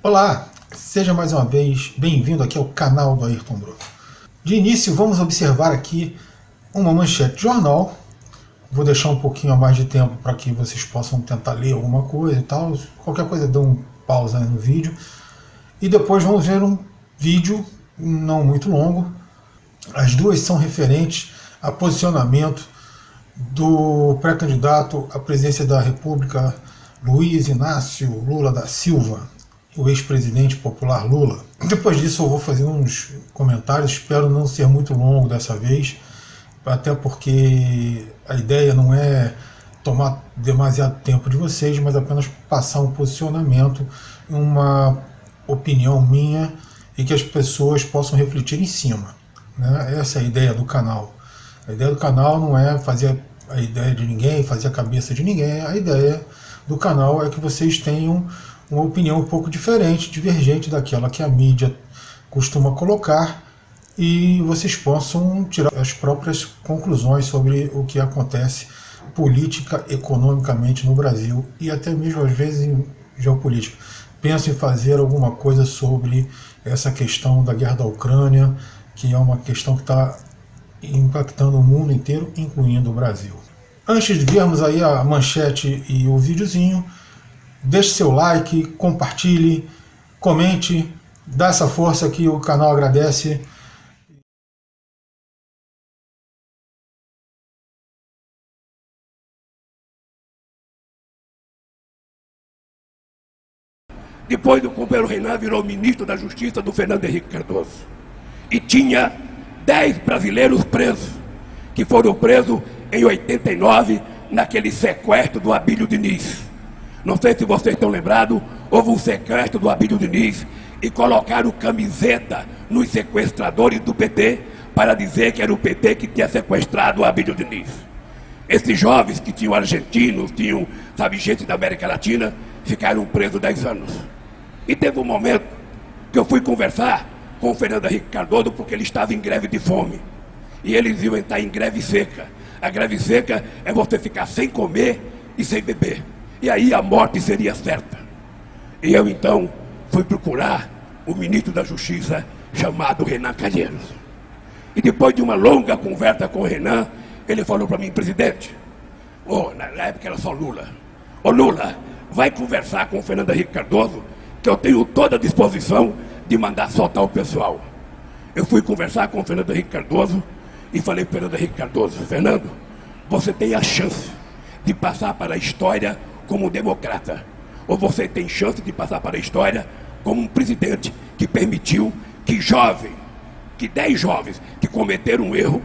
Olá, seja mais uma vez bem-vindo aqui ao canal do Ayrton Broto. De início, vamos observar aqui uma manchete de jornal. Vou deixar um pouquinho a mais de tempo para que vocês possam tentar ler alguma coisa e tal. Qualquer coisa, dê um pausa aí no vídeo. E depois vamos ver um vídeo não muito longo. As duas são referentes a posicionamento do pré-candidato à presidência da República, Luiz Inácio Lula da Silva, o ex-presidente popular Lula. Depois disso eu vou fazer uns comentários, espero não ser muito longo dessa vez, até porque a ideia não é tomar demasiado tempo de vocês, mas apenas passar um posicionamento, uma opinião minha e que as pessoas possam refletir em cima, né? Essa é a ideia do canal. A ideia do canal não é fazer a ideia de ninguém, fazer a cabeça de ninguém. A ideia do canal é que vocês tenham uma opinião um pouco diferente, divergente daquela que a mídia costuma colocar, e vocês possam tirar as próprias conclusões sobre o que acontece política, economicamente no Brasil e até mesmo às vezes em geopolítica. Penso em fazer alguma coisa sobre essa questão da guerra da Ucrânia, que é uma questão que está impactando o mundo inteiro, incluindo o Brasil. Antes de vermos aí a manchete e o videozinho, deixe seu like, compartilhe, comente, dá essa força que o canal agradece. Depois do companheiro Renan virou ministro da Justiça do Fernando Henrique Cardoso. E tinha 10 brasileiros presos, que foram presos em 89, naquele sequestro do Abílio Diniz. Não sei se vocês estão lembrados, houve um sequestro do Abílio Diniz e colocaram camiseta nos sequestradores do PT para dizer que era o PT que tinha sequestrado o Abílio Diniz. Esses jovens que tinham argentinos, tinham, gente da América Latina, ficaram presos 10 anos. E teve um momento que eu fui conversar com o Fernando Henrique Cardoso porque ele estava em greve de fome. E eles iam entrar em greve seca. A greve seca é você ficar sem comer e sem beber. E aí a morte seria certa. E eu então fui procurar o ministro da Justiça chamado Renan Calheiros. E depois de uma longa conversa com o Renan, ele falou para mim: presidente, na época era só Lula, Lula, vai conversar com o Fernando Henrique Cardoso, que eu tenho toda a disposição de mandar soltar o pessoal. Eu fui conversar com o Fernando Henrique Cardoso e falei para o Fernando Henrique Cardoso: Fernando, você tem a chance de passar para a história como um democrata, ou você tem chance de passar para a história como um presidente que permitiu que 10 jovens que cometeram um erro,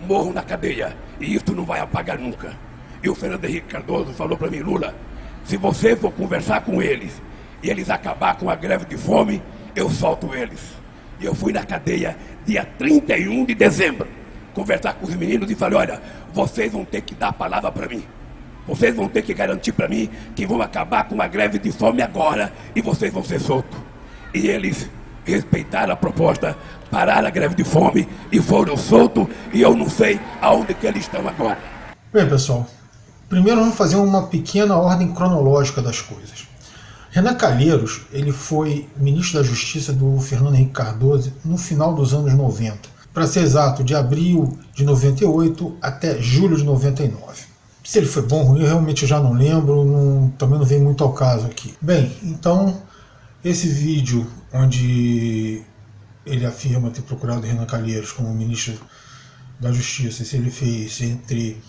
morram na cadeia, e isso não vai apagar nunca. E o Fernando Henrique Cardoso falou para mim: Lula, se você for conversar com eles e eles acabar com a greve de fome, eu solto eles. E eu fui na cadeia dia 31 de dezembro conversar com os meninos e falei: olha, vocês vão ter que dar a palavra para mim. Vocês vão ter que garantir para mim que vão acabar com a greve de fome agora e vocês vão ser soltos. E eles respeitaram a proposta, pararam a greve de fome e foram soltos, e eu não sei aonde que eles estão agora. Bem, pessoal, primeiro vamos fazer uma pequena ordem cronológica das coisas. Renan Calheiros, ele foi ministro da Justiça do Fernando Henrique Cardoso no final dos anos 90. Para ser exato, de abril de 98 até julho de 99. Se ele foi bom ou ruim, eu realmente já não lembro, também não vem muito ao caso aqui. Bem, então, esse vídeo onde ele afirma ter procurado Renan Calheiros como ministro da Justiça, se ele fez entre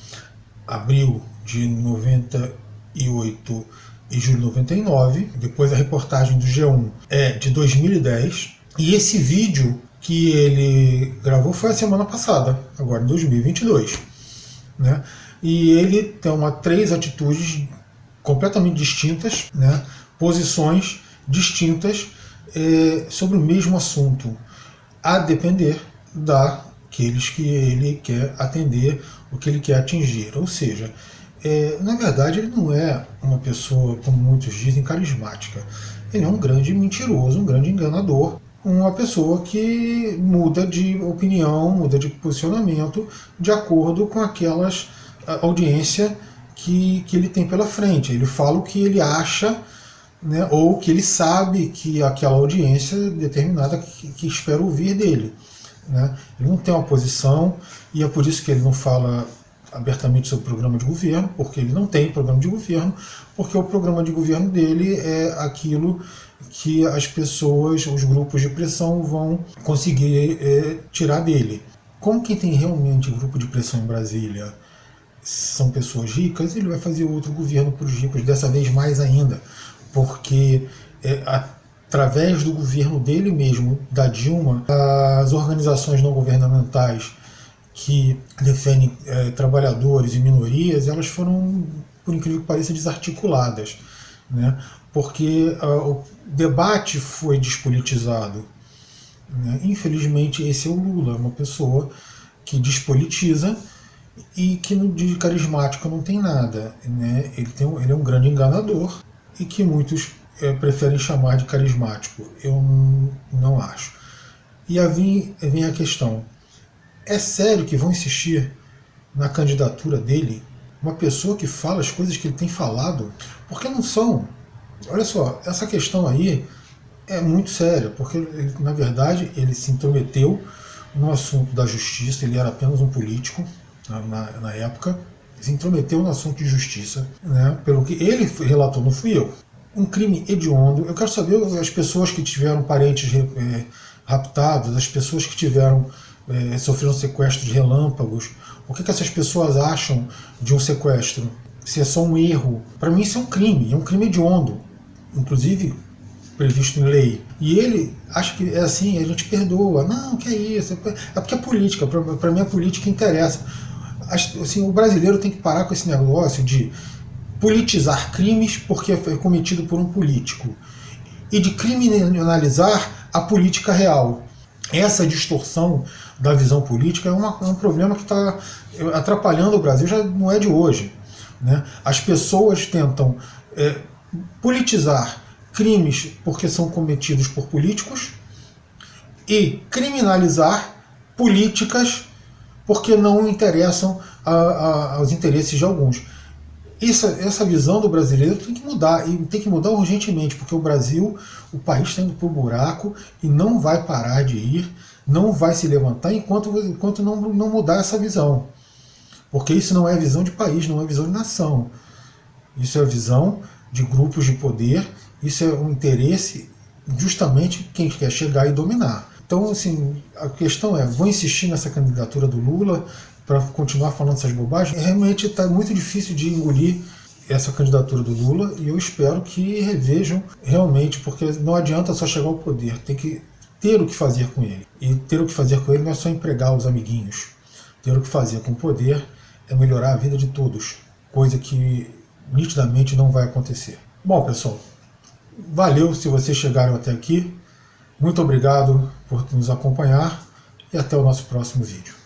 abril de 98 e julho de 99, depois a reportagem do G1 é de 2010, e esse vídeo que ele gravou foi a semana passada, agora em 2022, né? E ele tem 3 atitudes completamente distintas, né? Posições distintas sobre o mesmo assunto, a depender daqueles que ele quer atender, o que ele quer atingir. Ou seja, na verdade ele não é uma pessoa, como muitos dizem, carismática. Ele é um grande mentiroso, um grande enganador, uma pessoa que muda de opinião, muda de posicionamento de acordo com aquelas audiência que ele tem pela frente. Ele fala o que ele acha né, ou que ele sabe que aquela audiência determinada que espera ouvir dele. Né? Ele não tem uma posição, e é por isso que ele não fala abertamente sobre o programa de governo, porque ele não tem programa de governo, porque o programa de governo dele é aquilo que as pessoas, os grupos de pressão vão conseguir tirar dele. Como quem tem realmente grupo de pressão em Brasília são pessoas ricas, ele vai fazer outro governo para os ricos, dessa vez mais ainda, porque através do governo dele mesmo, da Dilma, as organizações não governamentais que defendem trabalhadores e minorias, elas foram, por incrível que pareça, desarticuladas, né? Porque o debate foi despolitizado. Né? Infelizmente, esse é o Lula, uma pessoa que despolitiza e que de carismático não tem nada. Né? Ele é um grande enganador e que muitos preferem chamar de carismático. Eu não acho. E aí vem a questão. É sério que vão insistir na candidatura dele uma pessoa que fala as coisas que ele tem falado? Porque não são. Olha só, essa questão aí é muito séria, porque, na verdade, ele se intrometeu no assunto da justiça, ele era apenas um político na época, se intrometeu no assunto de justiça, né, pelo que ele relatou, não fui eu. Um crime hediondo. Eu quero saber as pessoas que tiveram parentes raptados, as pessoas que sofreram sequestros relâmpagos, o que essas pessoas acham de um sequestro? Se é só um erro. Para mim isso é um crime hediondo, inclusive previsto em lei. E ele acha que é assim, a gente perdoa. Não, que é isso? É porque é política, para mim a política interessa. Assim, o brasileiro tem que parar com esse negócio de politizar crimes porque foi cometido por um político e de criminalizar a política real. Essa distorção da visão política é um problema que está atrapalhando o Brasil, já não é de hoje. Né? As pessoas tentam politizar crimes porque são cometidos por políticos e criminalizar políticas porque não interessam aos interesses de alguns. Essa visão do brasileiro tem que mudar, e tem que mudar urgentemente, porque o Brasil, o país está indo para o buraco e não vai parar de ir, não vai se levantar enquanto não mudar essa visão. Porque isso não é visão de país, não é visão de nação. Isso é visão de grupos de poder, isso é um interesse justamente quem quer chegar e dominar. Então, assim, a questão é, vou insistir nessa candidatura do Lula para continuar falando essas bobagens? Realmente está muito difícil de engolir essa candidatura do Lula e eu espero que revejam realmente, porque não adianta só chegar ao poder, tem que ter o que fazer com ele. E ter o que fazer com ele não é só empregar os amiguinhos. Ter o que fazer com o poder é melhorar a vida de todos, coisa que nitidamente não vai acontecer. Bom, pessoal, valeu se vocês chegaram até aqui. Muito obrigado por nos acompanhar e até o nosso próximo vídeo.